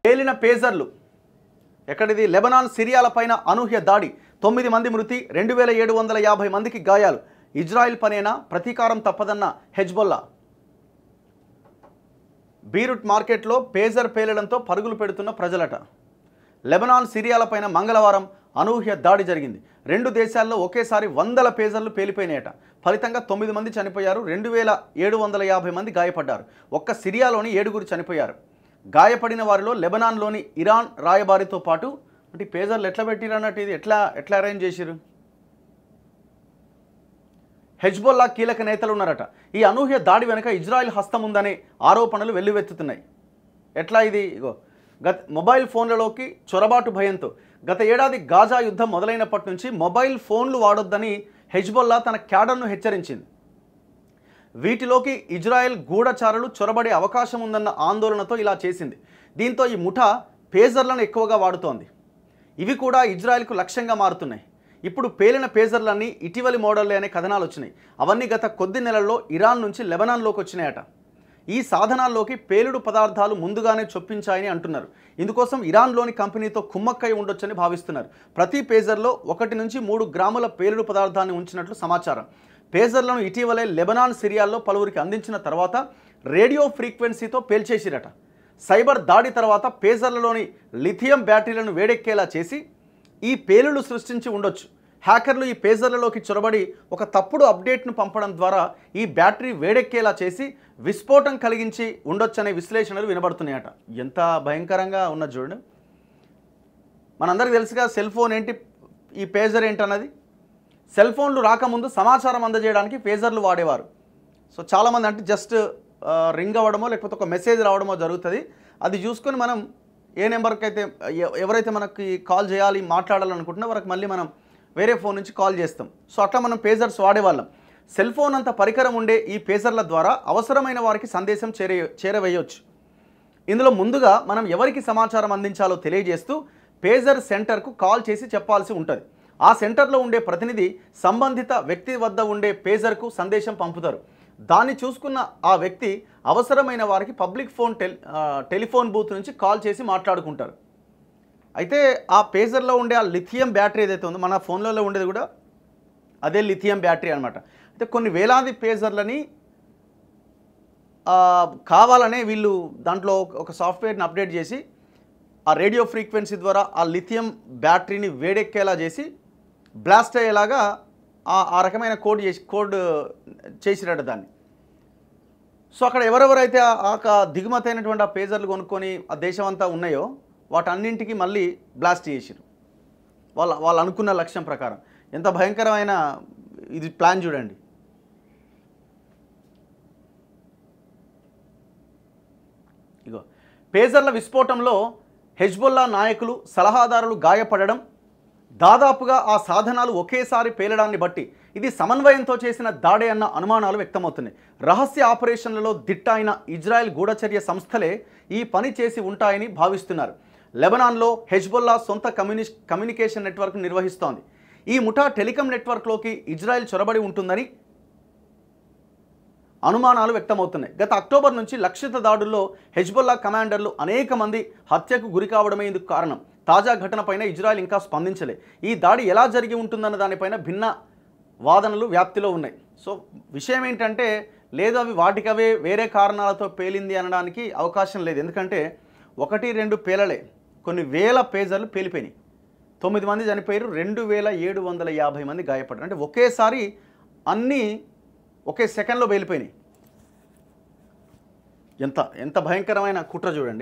పేలిన పేజర్లు ఎక్కడిది? లెబనాన్ సిరియాలపైన అనూహ్య దాడి, 9 మంది మృతి, 2750 మందికి గాయాలు. ఇజ్రాయిల్ పనేనా? ప్రతీకారం తప్పదన్న హెజ్బొల్లా. బీరుట్ మార్కెట్లో పేజర్ పేలడంతో పరుగులు పెడుతున్న ప్రజలట. లెబనాన్ సిరియాలపైన మంగళవారం అనూహ్య దాడి జరిగింది. 2 దేశాల్లో ఒకేసారి వందల పేజర్లు పేలిపోయినాయట. ఫలితంగా 9 మంది చనిపోయారు, 2750 మంది గాయపడ్డారు. ఒక్క సిరియాలోని 7 చనిపోయారు. గాయపడిన వారిలో లెబనాన్లోని ఇరాన్ రాయబారితో పాటు, అంటే పేజర్లు ఎట్లా పెట్టిరు అన్నట్టు, ఇది ఎట్లా అరేంజ్ చేసిరు? హెజ్బొల్లా కీలక నేతలు ఉన్నారట. ఈ అనూహ్య దాడి వెనుక ఇజ్రాయిల్ హస్తం ఉందనే ఆరోపణలు వెల్లువెత్తుతున్నాయి. ఎట్లా ఇది? మొబైల్ ఫోన్లలోకి చొరబాటు భయంతో గత ఏడాది గాజా యుద్ధం మొదలైనప్పటి నుంచి మొబైల్ ఫోన్లు వాడొద్దని హెజ్బొల్లా తన క్యాడర్ను హెచ్చరించింది. వీటిలోకి ఇజ్రాయెల్ గూఢచారులు చొరబడే అవకాశం ఉందన్న ఆందోళనతో ఇలా చేసింది. దీంతో ఈ ముఠా పేజర్లను ఎక్కువగా వాడుతోంది. ఇవి కూడా ఇజ్రాయెల్కు లక్ష్యంగా మారుతున్నాయి. ఇప్పుడు పేలిన పేజర్లన్నీ ఇటీవలి మోడల్లే అనే కథనాలు వచ్చినాయి. అవన్నీ గత కొద్ది నెలల్లో ఇరాన్ నుంచి లెబనాన్లోకి వచ్చినాయట. ఈ సాధనాల్లోకి పేలుడు పదార్థాలు ముందుగానే చొప్పించాయని అంటున్నారు. ఇందుకోసం ఇరాన్లోని కంపెనీతో కుమ్మక్కై ఉండొచ్చని భావిస్తున్నారు. ప్రతి పేజర్లో 1 నుంచి 3 గ్రాముల పేలుడు పదార్థాన్ని ఉంచినట్లు సమాచారం. పేజర్లను ఇటీవలే లెబనాన్ సిరియాల్లో పలువురికి అందించిన తర్వాత రేడియో ఫ్రీక్వెన్సీతో పేల్చేసిరట. సైబర్ దాడి తర్వాత పేజర్లలోని లిథియం బ్యాటరీలను వేడెక్కేలా చేసి ఈ పేలుడు సృష్టించి ఉండొచ్చు. హ్యాకర్లు ఈ పేజర్లలోకి చొరబడి ఒక తప్పుడు అప్డేట్ను పంపడం ద్వారా ఈ బ్యాటరీ వేడెక్కేలా చేసి విస్ఫోటం కలిగించి ఉండొచ్చనే విశ్లేషణలు వినబడుతున్నాయట. ఎంత భయంకరంగా ఉన్న చూడండి. మనందరికీ తెలుసుగా సెల్ ఫోన్ ఏంటి, ఈ పేజర్ ఏంటన్నది. సెల్ ఫోన్లు రాకముందు సమాచారం అందజేయడానికి పేజర్లు వాడేవారు. సో చాలామంది అంటే జస్ట్ రింగ్ అవ్వడమో లేకపోతే ఒక మెసేజ్ రావడమో జరుగుతుంది. అది చూసుకొని మనం ఏ నెంబర్కి అయితే ఎవరైతే మనకి కాల్ చేయాలి మాట్లాడాలనుకుంటున్నా వారికి మళ్ళీ మనం వేరే ఫోన్ నుంచి కాల్ చేస్తాం. సో అట్లా మనం పేజర్స్ వాడేవాళ్ళం. సెల్ ఫోన్ అంత పరికరం ఉండే ఈ పేజర్ల ద్వారా అవసరమైన వారికి సందేశం చేరవేయవచ్చు. ఇందులో ముందుగా మనం ఎవరికి సమాచారం అందించాలో తెలియజేస్తూ పేజర్ సెంటర్కు కాల్ చేసి చెప్పాల్సి ఉంటుంది. ఆ సెంటర్లో ఉండే ప్రతినిధి సంబంధిత వ్యక్తి వద్ద ఉండే పేజర్కు సందేశం పంపుతారు. దాన్ని చూసుకున్న ఆ వ్యక్తి అవసరమైన వారికి పబ్లిక్ ఫోన్ టెలిఫోన్ బూత్ నుంచి కాల్ చేసి మాట్లాడుకుంటారు. అయితే ఆ పేజర్లో ఉండే ఆ లిథియం బ్యాటరీ ఏదైతే ఉందో, మన ఫోన్లలో ఉండేది కూడా అదే లిథియం బ్యాటరీ అనమాట. అయితే కొన్ని వేలాది పేజర్లని కావాలనే వీళ్ళు దాంట్లో ఒక సాఫ్ట్వేర్ని అప్డేట్ చేసి ఆ రేడియో ఫ్రీక్వెన్సీ ద్వారా ఆ లిథియం బ్యాటరీని వేడెక్కేలా చేసి బ్లాస్ట్ అయ్యేలాగా ఆ రకమైన కోడ్ చేసిరట దాన్ని. సో అక్కడ ఎవరెవరైతే ఆ దిగుమతి అయినటువంటి ఆ పేజర్లు కొనుక్కొని ఆ దేశం అంతా ఉన్నాయో వాటన్నింటికి మళ్ళీ బ్లాస్ట్ చేసిరు వాళ్ళు అనుకున్న లక్ష్యం ప్రకారం. ఎంత భయంకరమైన ఇది ప్లాన్ చూడండి. ఇగో పేజర్ల విస్ఫోటంలో హెజ్బొల్లా నాయకులు సలహాదారులు గాయపడడం, దాదాపుగా ఆ సాధనాలు ఒకేసారి పేలడాన్ని బట్టి ఇది సమన్వయంతో చేసిన దాడే అన్న అనుమానాలు వ్యక్తమవుతున్నాయి. రహస్య ఆపరేషన్లలో దిట్ట అయిన ఇజ్రాయెల్ గూఢచర్య సంస్థలే ఈ పని చేసి ఉంటాయని భావిస్తున్నారు. లెబనాన్లో హెజ్బొల్లా సొంత కమ్యూనికేషన్ నెట్వర్క్ నిర్వహిస్తోంది. ఈ ముఠా టెలికాం నెట్వర్క్లోకి ఇజ్రాయెల్ చొరబడి ఉంటుందని అనుమానాలు వ్యక్తమవుతున్నాయి. గత అక్టోబర్ నుంచి లక్షిత దాడుల్లో హెజ్బొల్లా కమాండర్లు అనేక మంది హత్యకు గురి కావడమే ఇందుకు కారణం. తాజా ఘటనపైన ఇజ్రాయెల్ ఇంకా స్పందించలే. ఈ దాడి ఎలా జరిగి ఉంటుందన్న దానిపైన భిన్న వాదనలు వ్యాప్తిలో ఉన్నాయి. సో విషయం ఏంటంటే లేదు అవి వాటికవే వేరే కారణాలతో పేలింది అనడానికి అవకాశం లేదు. ఎందుకంటే 1-2 పేలలే, కొన్ని వేల పేజర్లు పేలిపోయినాయి. 9 మంది చనిపోయారు, 2750 మంది గాయపడ్డారు. అంటే ఒకేసారి అన్నీ ఒకే సెకండ్లో పేలిపోయినాయి. ఎంత భయంకరమైన కుట్ర చూడండి.